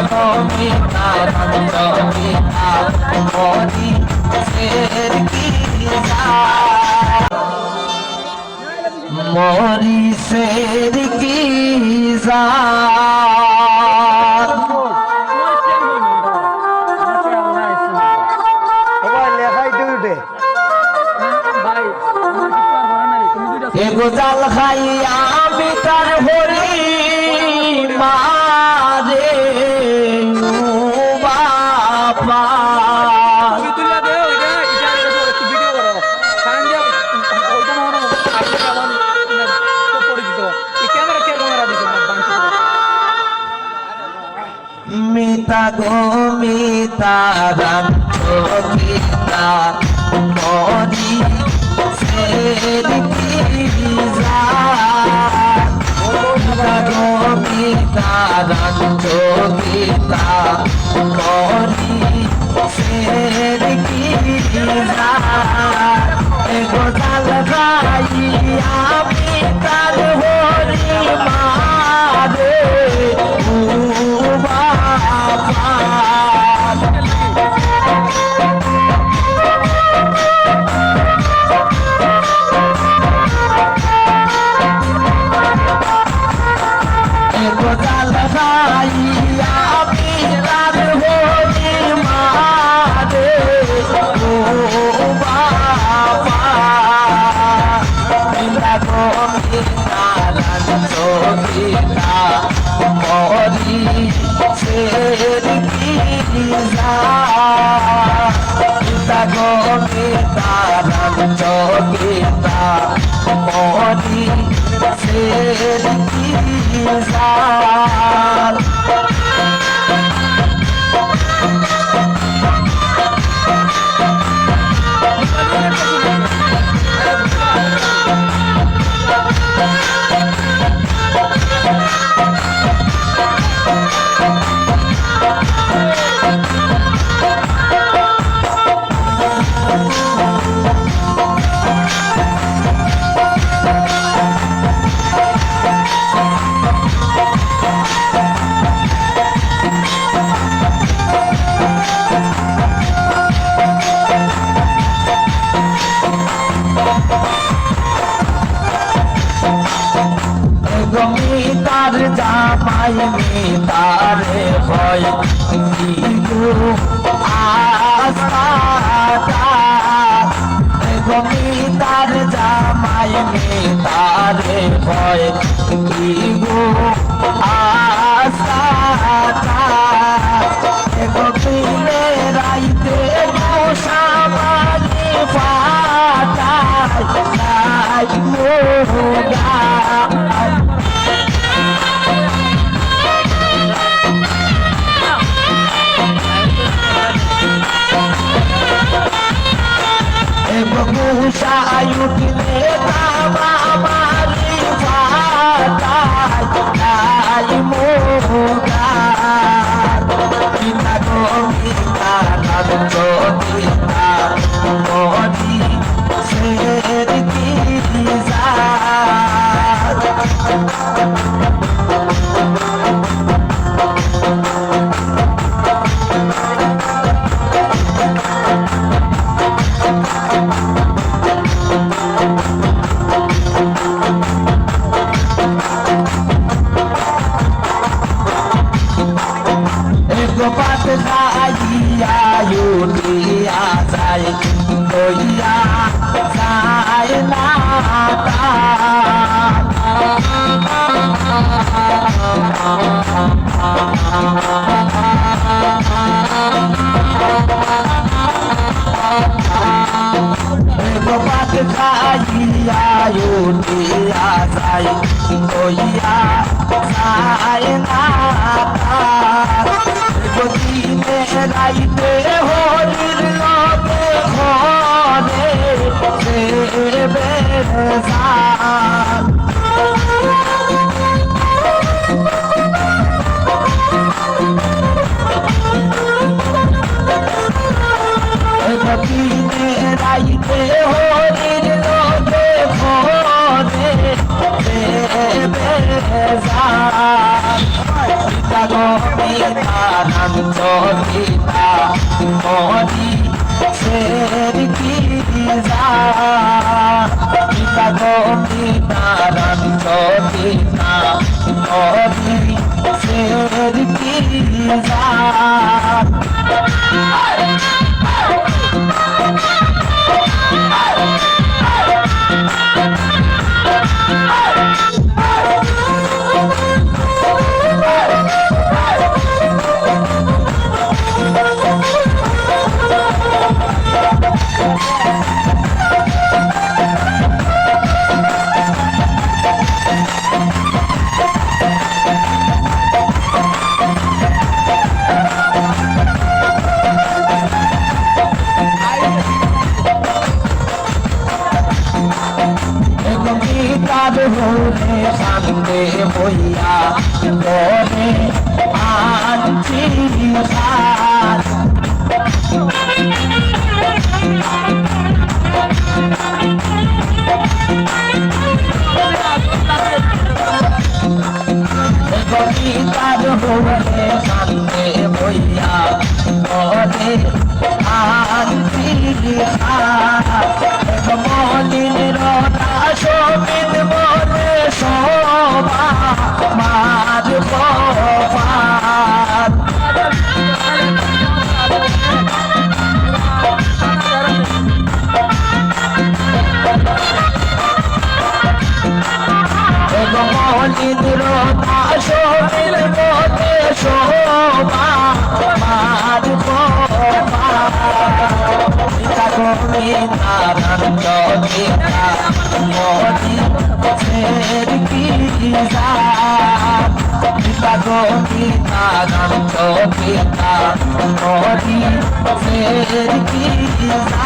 গোমিতা রঞ্জমিতা মরি শের কি মরি শের কি এগো জাল খাইয়া বিকার হরি মারে বাপা মিতা গো মিতা রাম গীতা মরি শের কি গীতা রঞ্জমিতা মরি শের কি গোজাল গাইয়া পিতার হরি মারে বাবা গোজাল গাইয়া পিতার হরি মারে বাবা মিতা গোমিতা রঞ্জমিতা মরি শের কি মিতা গোমিতা রঞ্জমিতা মরি শের কি মিতার জামাই মিতারে হয় মিতার জামাই মিতারে হয় পিলে রাইতে মশামারি ফাটাই মোগা উঠলে মারি ফাটাই মোগার পিতা গোমিতা রঞ্জমিতা মরি শের কি গোপাত গাইয়া উঠিয়া যায় লইয়া যায় না গোপাত গাইয়া উঠিয়া যায় লইয়া যায় না দিনে রাইতে হরির লগে ঘরে নারায়ণ পিতা মরি শের কি যা পিতা গো নারায়ণ পিতা মরি শের কি যা তার হলে সামনে বইয়া করে আনছি সার তার হলে সামনে বইয়া করে আনছি সার মলিন শোভিত বলে শোভা মার পার মলিন রোধা শোভিত বলে শোভা মার নারায়ণ পিতা মরি শের কি যা পিতা গো নারায়ণ পিতা মরি শের কি যা